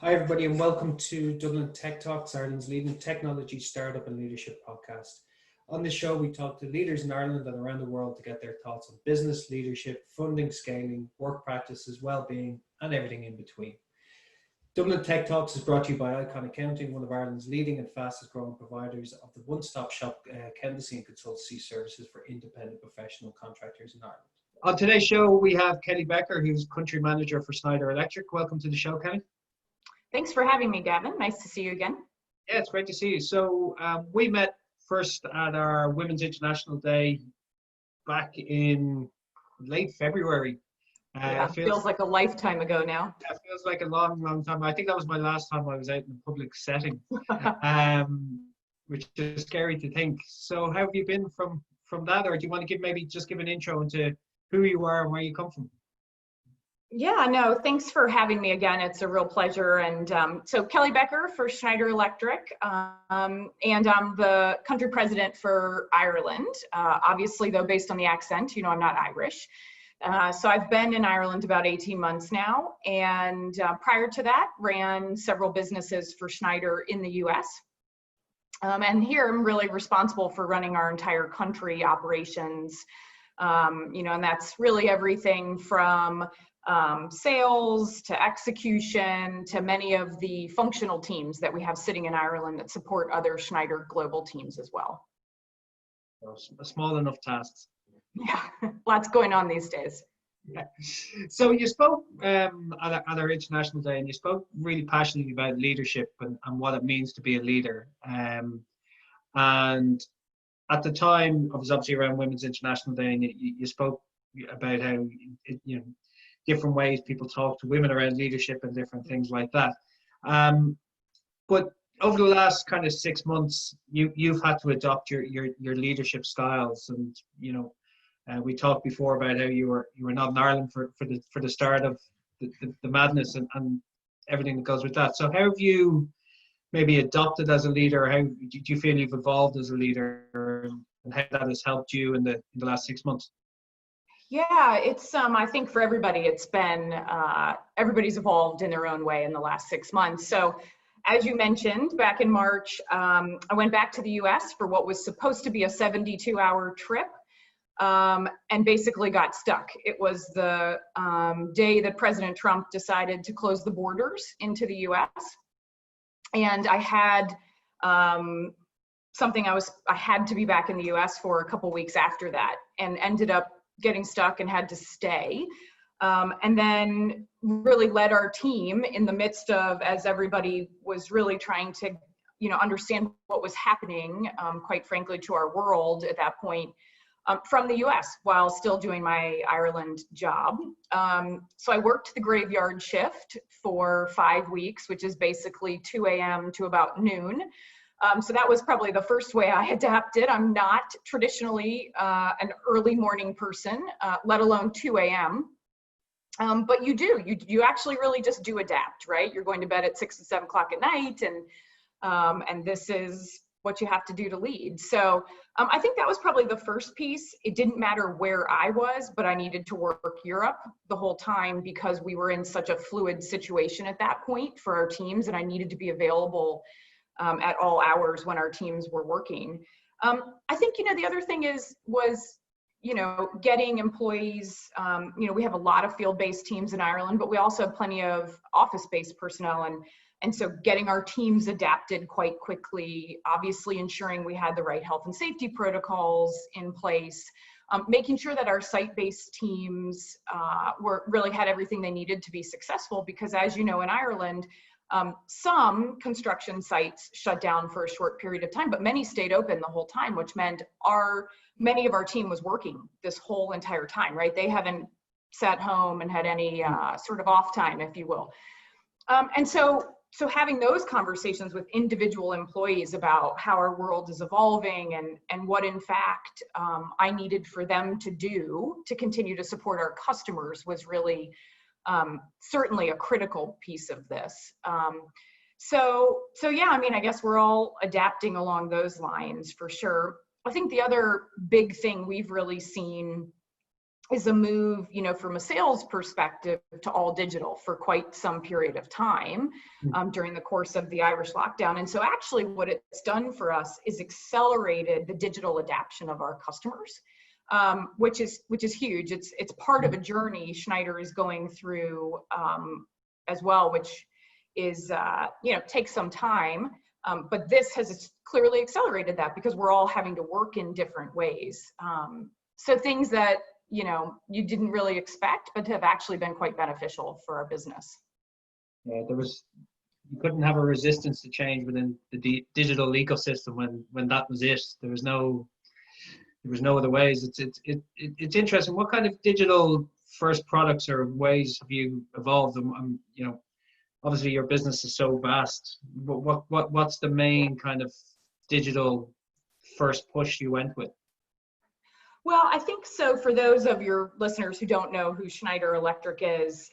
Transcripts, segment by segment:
Hi, everybody, and welcome to Dublin Tech Talks, Ireland's leading technology, startup, and leadership podcast. On this show, we talk to leaders in Ireland and around the world to get their thoughts on business, leadership, funding, scaling, work practices, well-being, and everything in between. Dublin Tech Talks is brought to you by Icon Accounting, one of Ireland's leading and fastest growing providers of the one-stop shop accountancy and consultancy services for independent professional contractors in Ireland. On today's show, we have Kelly Becker, who's country manager for Schneider Electric. Welcome to the show, Kelly. Thanks for having me, Gavin. Nice to see you again. Yeah, it's great to see you. So we met first at our Women's International Day back in late February. Yeah, feels like a lifetime ago now. Yeah, it feels like a long, long time. I think that was my last time I was out in a public setting, which is scary to think. So how have you been from that? Or do you want to give an intro into who you are and where you come from? Yeah, no, thanks for having me again. It's a real pleasure. And so Kelly Becker for Schneider Electric, and I'm the country president for Ireland. Obviously, though, based on the accent, I'm not Irish. So I've been in Ireland about 18 months now. And prior to that, ran several businesses for Schneider in the US. And here I'm really responsible for running our entire country operations. And that's really everything from sales to execution to many of the functional teams that we have sitting in Ireland that support other Schneider global teams as well. Small enough tasks. Yeah, lots going on these days. Yeah. So you spoke at our International Day, and you spoke really passionately about leadership and what it means to be a leader. And at the time, it was obviously around Women's International Day, and you spoke about how different ways people talk to women around leadership and different things like that. But over the last kind of 6 months, you've had to adopt your leadership styles, and we talked before about how you were not in Ireland for the start of the madness and everything that goes with that. So how have you maybe adopted as a leader? How do you feel you've evolved as a leader, and how that has helped you in the last 6 months? Yeah, it's I think for everybody, it's been everybody's evolved in their own way in the last 6 months. So as you mentioned, back in March, I went back to the US for what was supposed to be a 72-hour trip, and basically got stuck. It was the day that President Trump decided to close the borders into the US. And I had I had to be back in the US for a couple weeks after that, and ended up getting stuck and had to stay. And then really led our team in the midst of, as everybody was really trying to, understand what was happening, quite frankly, to our world at that point, from the US while still doing my Ireland job. So I worked the graveyard shift for 5 weeks, which is basically 2 a.m. to about noon. So that was probably the first way I adapted. I'm not traditionally an early morning person, let alone 2 a.m. But you actually really just do adapt, right? You're going to bed at 6 and 7 o'clock at night, and this is what you have to do to lead. So I think that was probably the first piece. It didn't matter where I was, but I needed to work Europe the whole time because we were in such a fluid situation at that point for our teams, and I needed to be available at all hours when our teams were working. I think, the other thing was getting employees, we have a lot of field-based teams in Ireland, but we also have plenty of office-based personnel. And so getting our teams adapted quite quickly, obviously ensuring we had the right health and safety protocols in place, making sure that our site-based teams really had everything they needed to be successful, because as you know, in Ireland, some construction sites shut down for a short period of time, but many stayed open the whole time, which meant many of our team was working this whole entire time, right? They haven't sat home and had any sort of off time, if you will. And so having those conversations with individual employees about how our world is evolving and what in fact I needed for them to do to continue to support our customers was really certainly a critical piece of this. So yeah, I guess we're all adapting along those lines for sure. I think the other big thing we've really seen is a move, from a sales perspective to all digital for quite some period of time during the course of the Irish lockdown. And so actually what it's done for us is accelerated the digital adoption of our customers, which is huge. It's part of a journey Schneider is going through as well, which is, takes some time. But this has clearly accelerated that because we're all having to work in different ways. So things that, you didn't really expect, but have actually been quite beneficial for our business. Yeah, you couldn't have a resistance to change within the digital ecosystem when that was it. There was no other ways. It's interesting. What kind of digital first products or ways have you evolved? Obviously your business is so vast. What's the main kind of digital first push you went with? Well, I think so. For those of your listeners who don't know who Schneider Electric is,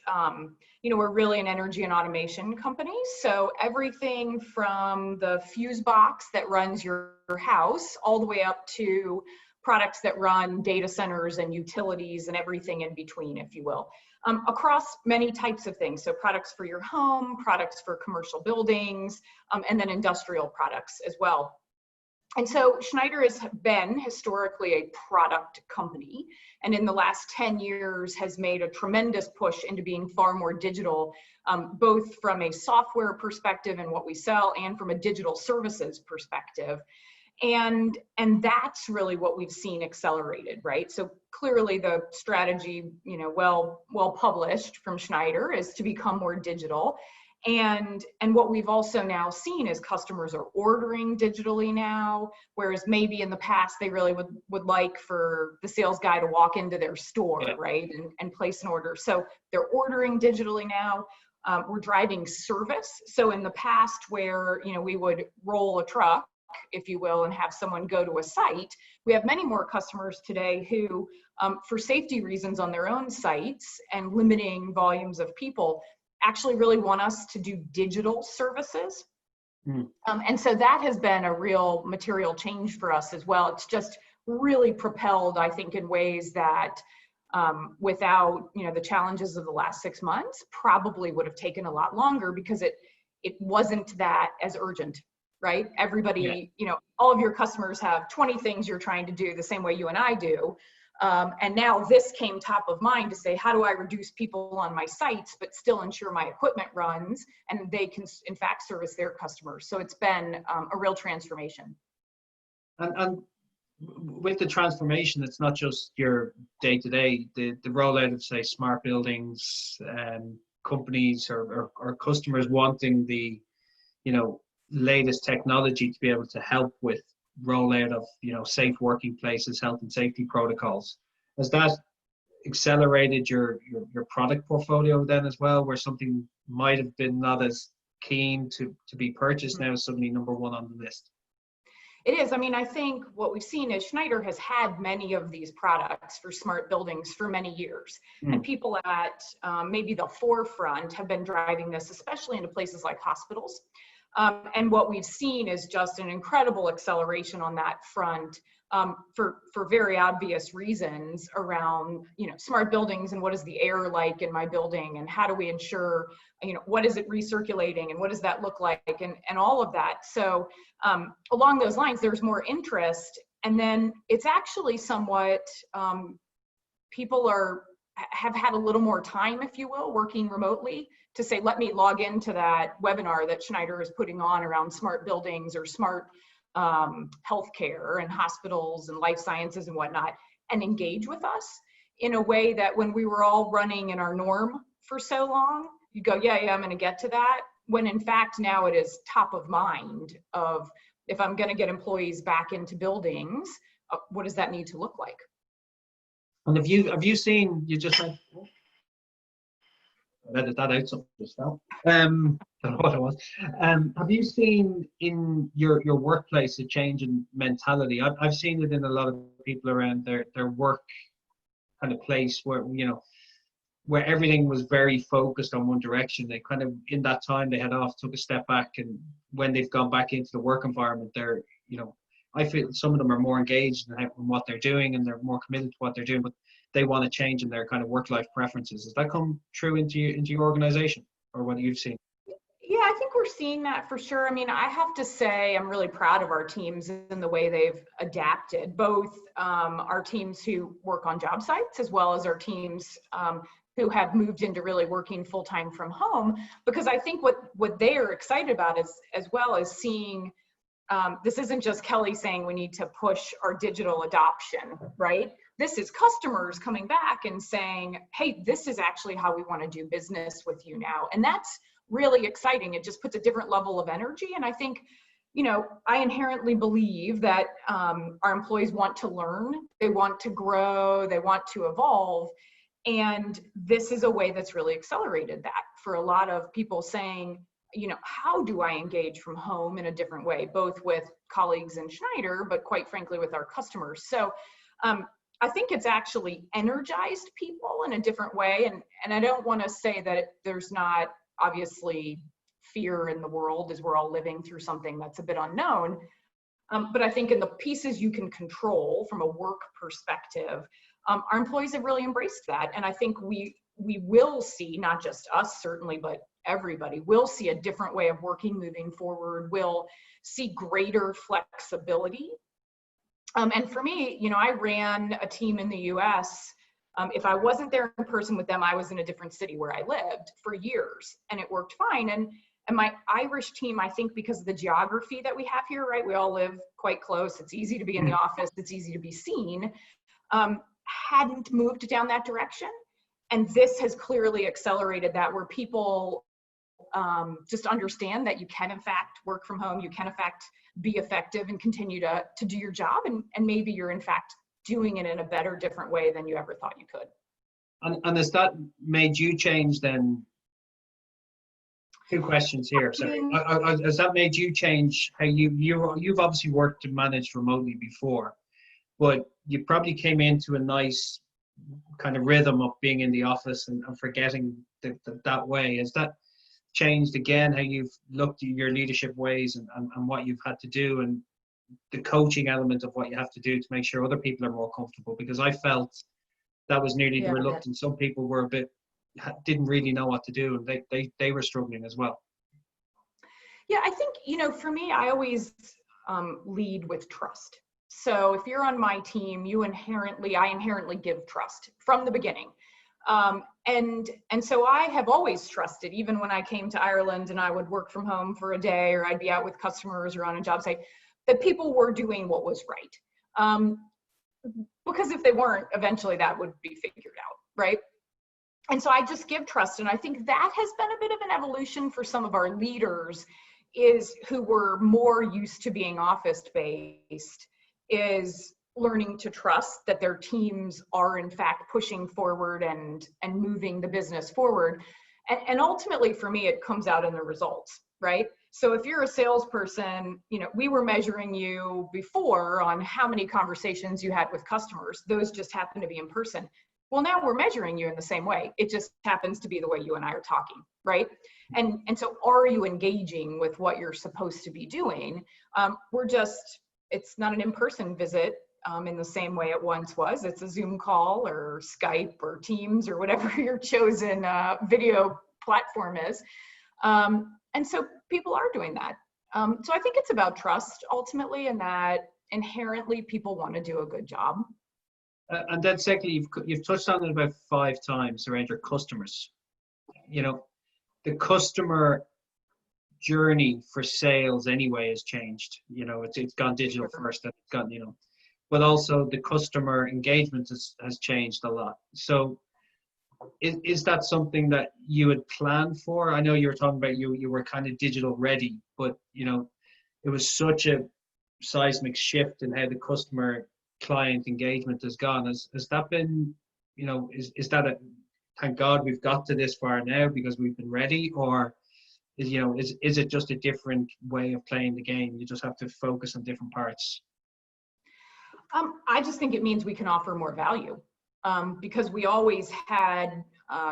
we're really an energy and automation company. So everything from the fuse box that runs your house all the way up to products that run data centers and utilities and everything in between, if you will, across many types of things. So products for your home, products for commercial buildings, and then industrial products as well. And so Schneider has been historically a product company, and in the last 10 years has made a tremendous push into being far more digital, both from a software perspective and what we sell and from a digital services perspective. And that's really what we've seen accelerated, right? So clearly the strategy, well published from Schneider is to become more digital. And what we've also now seen is customers are ordering digitally now, whereas maybe in the past they really would like for the sales guy to walk into their store, yeah, right, and place an order. So they're ordering digitally now. We're driving service. So in the past where, we would roll a truck, if you will, and have someone go to a site, we have many more customers today who, for safety reasons on their own sites and limiting volumes of people, actually really want us to do digital services. And so that has been a real material change for us as well. It's just really propelled, I think, in ways that without, the challenges of the last 6 months probably would have taken a lot longer because it wasn't that as urgent, right? Everybody, yeah, all of your customers have 20 things you're trying to do the same way you and I do. And now this came top of mind to say, how do I reduce people on my sites, but still ensure my equipment runs and they can, in fact, service their customers. So it's been a real transformation. And with the transformation, it's not just your day-to-day, the rollout of, say, smart buildings, companies or customers wanting the, latest technology to be able to help with rollout of safe working places, health and safety protocols. Has that accelerated your product portfolio then as well, where something might have been not as keen to be purchased now is suddenly number one on the list? It is. I mean, I think what we've seen is Schneider has had many of these products for smart buildings for many years. And people at maybe the forefront have been driving this, especially into places like hospitals. And what we've seen is just an incredible acceleration on that front for very obvious reasons around, smart buildings and what is the air like in my building and how do we ensure, what is it recirculating and what does that look like and all of that. So along those lines, there's more interest. And then it's actually somewhat, people have had a little more time, if you will, working remotely to say, let me log into that webinar that Schneider is putting on around smart buildings or smart healthcare and hospitals and life sciences and whatnot, and engage with us in a way that when we were all running in our norm for so long, you go, yeah, I'm going to get to that. When in fact, now it is top of mind of if I'm going to get employees back into buildings, what does that need to look like? And have you seen, you just said, I edited that out, something just fell. Don't know what it was. Have you seen in your workplace a change in mentality? I've seen it in a lot of people around their work kind of place where, where everything was very focused on one direction. They kind of, in that time they had off, took a step back, and when they've gone back into the work environment, they're, I feel some of them are more engaged in what they're doing and they're more committed to what they're doing. But they want to change in their kind of work-life preferences. Has that come true into your organization, or what you've seen? Yeah, I think we're seeing that for sure. I mean, I have to say I'm really proud of our teams and the way they've adapted, both our teams who work on job sites as well as our teams who have moved into really working full-time from home, because I think what they are excited about is, as well as seeing, this isn't just Kelly saying we need to push our digital adoption, right? This is customers coming back and saying, hey, this is actually how we want to do business with you now. And that's really exciting. It just puts a different level of energy. And I think, you know, I inherently believe that our employees want to learn, they want to grow, they want to evolve. And this is a way that's really accelerated that for a lot of people saying, you know, how do I engage from home in a different way, both with colleagues in Schneider, but quite frankly, with our customers. So I think it's actually energized people in a different way. And I don't want to say that there's not obviously fear in the world as we're all living through something that's a bit unknown. But I think in the pieces you can control from a work perspective, our employees have really embraced that. And I think we will see, not just us certainly, but everybody will see a different way of working moving forward. We'll see greater flexibility. And for me, you know, I ran a team in the US. If I wasn't there in person with them, I was in a different city where I lived for years, and it worked fine. And my Irish team, I think because of the geography that we have here, right? We all live quite close. It's easy to be in the office. It's easy to be seen. Hadn't moved down that direction. And this has clearly accelerated that, where people just understand that you can, in fact, work from home. You can, in fact, be effective and continue to do your job. And maybe you're, in fact, doing it in a better, different way than you ever thought you could. And has that made you change then? Two questions here. Sorry. Has that made you change how you've obviously worked and managed remotely before, but you probably came into a nice kind of rhythm of being in the office and forgetting that way. Has that changed again how you've looked at your leadership ways and what you've had to do, and the coaching element of what you have to do to make sure other people are more comfortable? Because I felt that was nearly the reluctance. Some people were didn't really know what to do, and they were struggling as well. Yeah, I think, you know, for me, I always lead with trust. So if you're on my team, I inherently give trust from the beginning. And so I have always trusted, even when I came to Ireland and I would work from home for a day, or I'd be out with customers or on a job site, that people were doing what was right. Because if they weren't, eventually that would be figured out, right? And so I just give trust. And I think that has been a bit of an evolution for some of our leaders, who were more used to being office-based, is learning to trust that their teams are, in fact, pushing forward and moving the business forward. And ultimately, for me, it comes out in the results, right? So if you're a salesperson, you know, we were measuring you before on how many conversations you had with customers. Those just happen to be in person. Well, now we're measuring you in the same way. It just happens to be the way you and I are talking, right? And so are you engaging with what you're supposed to be doing? It's not an in-person visit in the same way it once was. It's a Zoom call or Skype or Teams or whatever your chosen video platform is. And so people are doing that. So I think it's about trust ultimately, and that inherently people want to do a good job. And then secondly, you've touched on it about 5 times around your customers. You know, the customer journey for sales anyway has changed. You know, it's gone digital first, and it's gone, you know, but also the customer engagement has changed a lot. So is that something that you had planned for? I know you were talking about you were kind of digital ready, but you know, it was such a seismic shift in how the customer client engagement has gone. Has that been, you know, is that thank God we've got to this far now because we've been ready, or is it just a different way of playing the game? You just have to focus on different parts. I just think it means we can offer more value, because we always had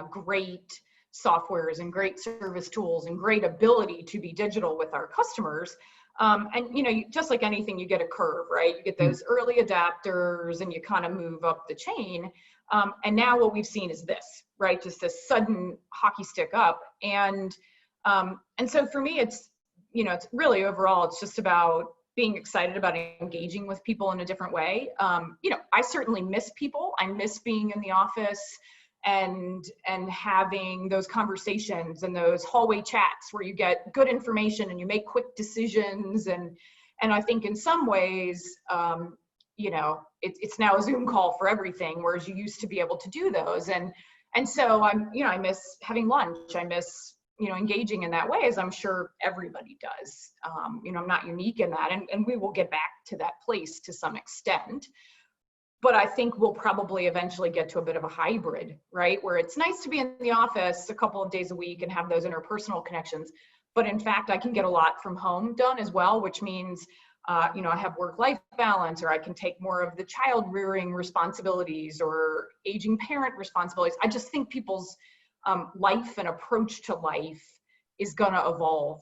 great softwares and great service tools and great ability to be digital with our customers. And you know, just like anything, you get a curve, right? You get those early adapters and you kind of move up the chain. And now what we've seen is this, right? Just this sudden hockey stick up. And so for me, it's, it's really overall, it's just about being excited about engaging with people in a different way. I certainly miss people. I miss being in the office and having those conversations and those hallway chats where you get good information and you make quick decisions. And I think in some ways, it's now a Zoom call for everything, whereas you used to be able to do those. And so I miss having lunch. I miss, engaging in that way, as I'm sure everybody does. I'm not unique in that, and we will get back to that place to some extent. But I think we'll probably eventually get to a bit of a hybrid, right? Where it's nice to be in the office a couple of days a week and have those interpersonal connections. But in fact, I can get a lot from home done as well, which means, I have work-life balance, or I can take more of the child rearing responsibilities or aging parent responsibilities. I just think people's life and approach to life is going to evolve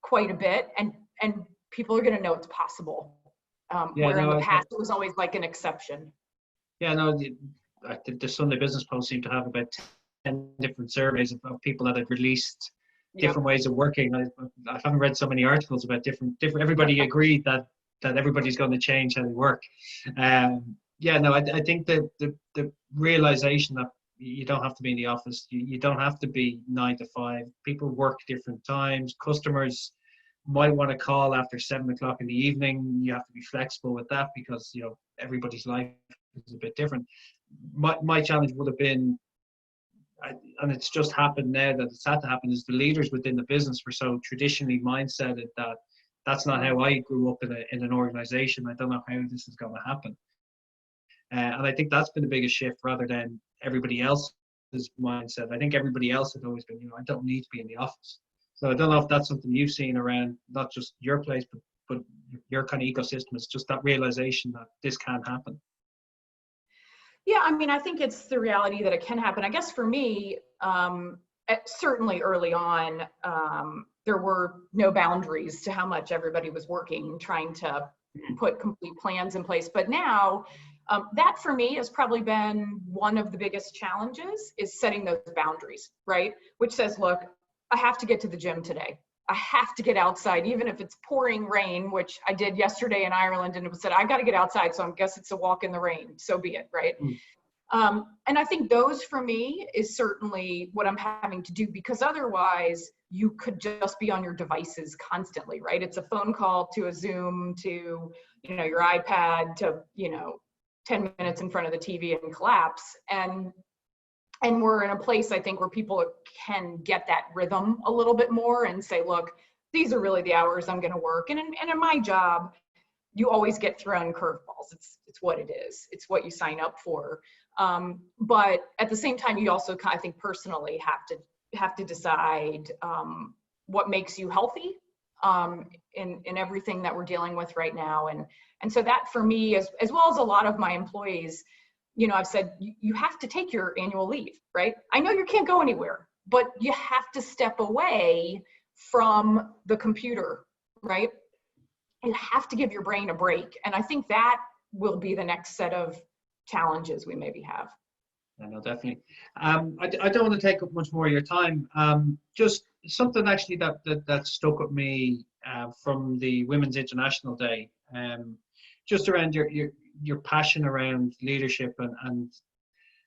quite a bit, and people are going to know it's possible. Where in the past it was always like an exception. Yeah, no, the Sunday Business Post seemed to have about 10 different surveys of people that had released different ways of working. I haven't read so many articles about different. Everybody agreed that everybody's going to change how they work. I think the realization that you don't have to be in the office, you don't have to be 9 to 5. People work different times. Customers might want to call after 7 o'clock in the evening. You have to be flexible with that because everybody's life is a bit different. My challenge would have been, and it's just happened now that it's had to happen, is the leaders within the business were so traditionally mindseted that that's not how I grew up in an organization. I don't know how this is going to happen. And I think that's been the biggest shift, rather than everybody else's mindset. I think everybody else has always been, I don't need to be in the office. So I don't know if that's something you've seen around not just your place, but your kind of ecosystem. It's just that realization that this can happen. Yeah, I think it's the reality that it can happen. I guess for me, certainly early on, there were no boundaries to how much everybody was working, trying to put complete plans in place. But now, that for me has probably been one of the biggest challenges, is setting those boundaries, right? Which says, look, I have to get to the gym today. I have to get outside, even if it's pouring rain, which I did yesterday in Ireland, and it was said, I got to get outside. So I guess it's a walk in the rain. So be it, right? And I think those for me is certainly what I'm having to do, because otherwise you could just be on your devices constantly, right? It's a phone call to a Zoom to, your iPad to, 10 minutes in front of the TV and collapse. And we're in a place, I think, where people can get that rhythm a little bit more and say, look, these are really the hours I'm going to work. And in my job, you always get thrown curveballs. It's what it is. It's what you sign up for. But at the same time, you also, I think, personally have to decide what makes you healthy in everything that we're dealing with right now. And so that for me, as well as a lot of my employees, I've said, you have to take your annual leave, right? I know you can't go anywhere, but you have to step away from the computer, right? You have to give your brain a break. And I think that will be the next set of challenges we maybe have. I know, definitely. I don't want to take up much more of your time. Just something actually that stuck with me from the Women's International Day, just around your passion around leadership and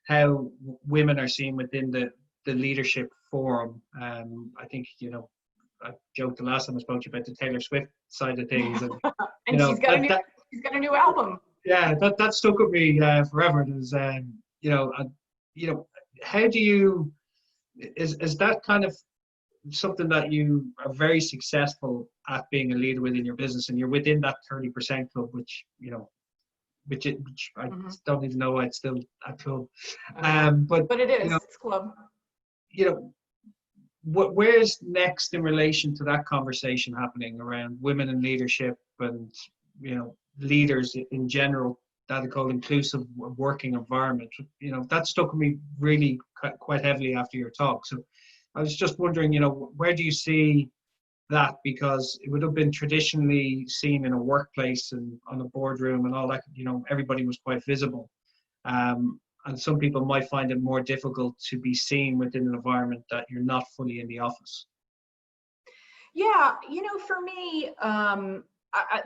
how women are seen within the leadership forum. I think, I joked the last time I spoke to you about the Taylor Swift side of things. And, and she's got a new album. Yeah, that stuck with me forever. There's, how do you, is that kind of something that you are very successful at, being a leader within your business, and you're within that 30% club, which I don't even know why it's still a club. But it is, it's club. Where's next in relation to that conversation happening around women in leadership and, leaders in general, that I call inclusive working environment? That stuck with me really quite heavily after your talk. So I was just wondering, where do you see that? Because it would have been traditionally seen in a workplace and on a boardroom and all that, everybody was quite visible. And and some people might find it more difficult to be seen within an environment that you're not fully in the office. Yeah, for me,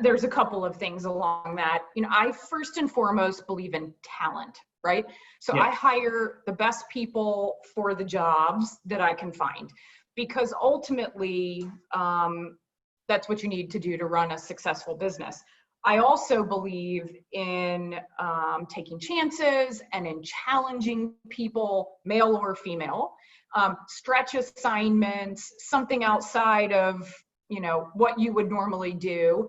there's a couple of things along that. I first and foremost believe in talent, right? So Yeah. I hire the best people for the jobs that I can find, because ultimately, that's what you need to do to run a successful business. I also believe in taking chances and in challenging people, male or female, stretch assignments, something outside of what you would normally do.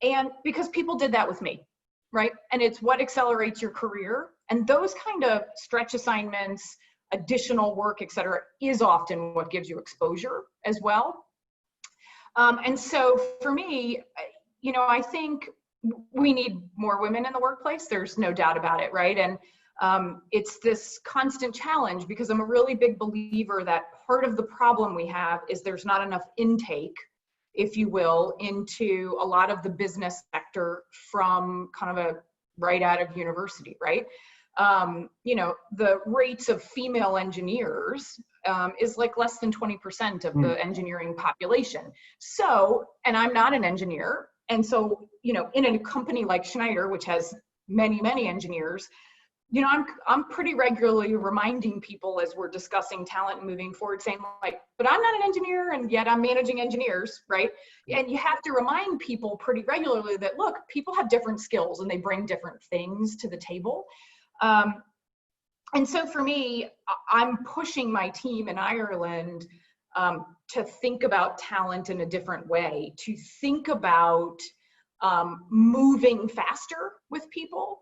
And because people did that with me, right? And it's what accelerates your career. And those kind of stretch assignments, additional work, et cetera, is often what gives you exposure as well. And so for me, I think we need more women in the workplace. There's no doubt about it, right? And it's this constant challenge, because I'm a really big believer that part of the problem we have is there's not enough intake, if you will, into a lot of the business sector from kind of a right out of university, right? The rates of female engineers is like less than 20% of the engineering population. So, and I'm not an engineer. And so, in a company like Schneider, which has many, many engineers, I'm pretty regularly reminding people as we're discussing talent and moving forward, saying like, but I'm not an engineer and yet I'm managing engineers, right? And you have to remind people pretty regularly that, look, people have different skills and they bring different things to the table. And so for me, I'm pushing my team in Ireland to think about talent in a different way, to think about moving faster with people.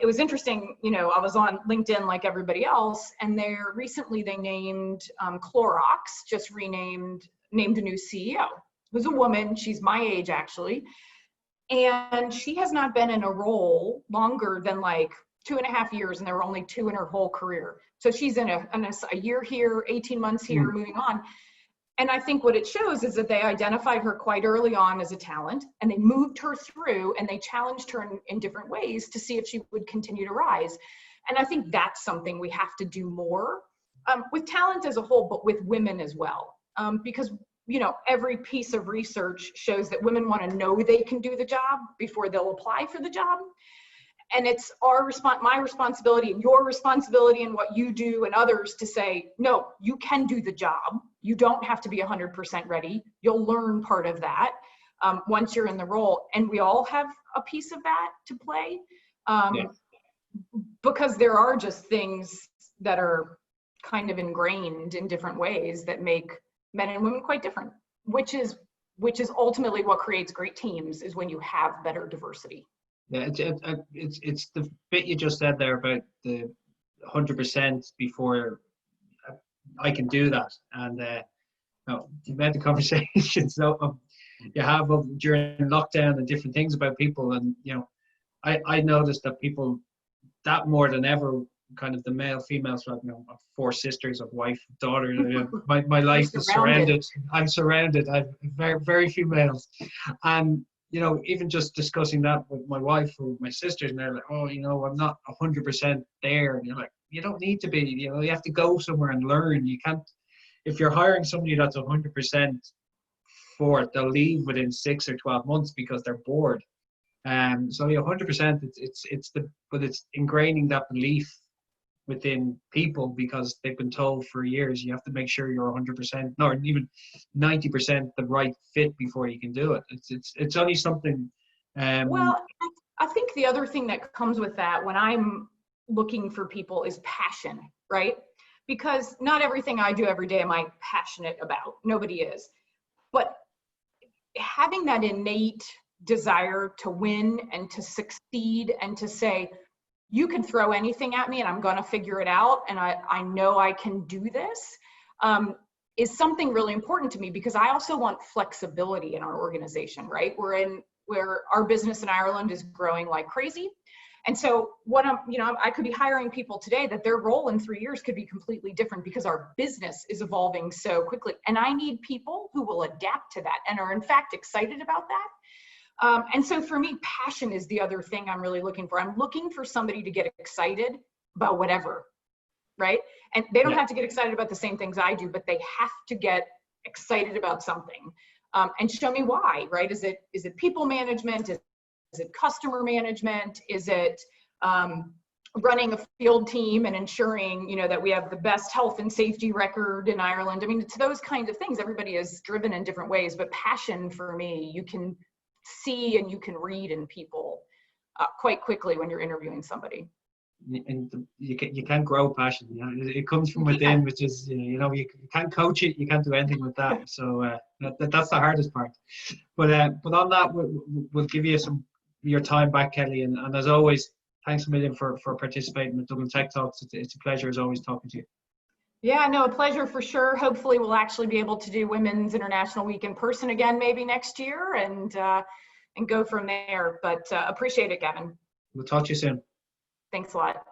It was interesting, I was on LinkedIn like everybody else, and recently they named Clorox, just named a new CEO, who's a woman. She's my age, actually. And she has not been in a role longer than like 2.5 years, and there were only 2 in her whole career. So she's in a year here, 18 months here, moving on. And I think what it shows is that they identified her quite early on as a talent, and they moved her through and they challenged her in different ways to see if she would continue to rise. And I think that's something we have to do more with talent as a whole, but with women as well. Because, every piece of research shows that women want to know they can do the job before they'll apply for the job. And it's my responsibility and your responsibility and what you do and others to say, no, you can do the job. You don't have to be 100% ready. You'll learn part of that once you're in the role. And we all have a piece of that to play because there are just things that are kind of ingrained in different ways that make men and women quite different, which is ultimately what creates great teams, is when you have better diversity. Yeah, it's the bit you just said there about the 100% before I can do that, and the amount of conversations you have during lockdown and different things about people, and I noticed that people, that more than ever, kind of the male female, so I have 4 sisters, a wife, daughter. My life is surrounded. I'm surrounded. I've very, very few males, and even just discussing that with my wife or my sisters, and they're like, oh, I'm not 100% there. And you're like, you don't need to be, you have to go somewhere and learn. You can't, if you're hiring somebody that's 100% for it, they'll leave within 6 or 12 months because they're bored. So 100%, but it's ingraining that belief within people, because they've been told for years you have to make sure you're 100%, or even 90% the right fit before you can do it. It's only something. Well, I think the other thing that comes with that when I'm looking for people is passion, right? Because not everything I do every day am I passionate about. Nobody is. But having that innate desire to win and to succeed and to say, you can throw anything at me and I'm going to figure it out, and I know I can do this, is something really important to me, because I also want flexibility in our organization, right? Where our business in Ireland is growing like crazy. And so I could be hiring people today that their role in 3 years could be completely different because our business is evolving so quickly. And I need people who will adapt to that and are in fact excited about that. And so for me, passion is the other thing I'm really looking for. I'm looking for somebody to get excited about whatever, right? And they don't Yeah. have to get excited about the same things I do, but they have to get excited about something, and show me why, right? Is it people management? Is it customer management? Is it running a field team and ensuring, that we have the best health and safety record in Ireland? I mean, it's those kinds of things. Everybody is driven in different ways, but passion for me, you can see and you can read in people quite quickly when you're interviewing somebody. And you can't grow passion. It comes from within, which is you can't coach it. You can't do anything with that. So that's the hardest part. But on that, we'll give you your time back, Kelly. And as always, thanks a million for participating with Dublin Tech Talks. It's a pleasure as always talking to you. Yeah, no, a pleasure for sure. Hopefully, we'll actually be able to do Women's International Week in person again, maybe next year, and go from there. But appreciate it, Gavin. We'll talk to you soon. Thanks a lot.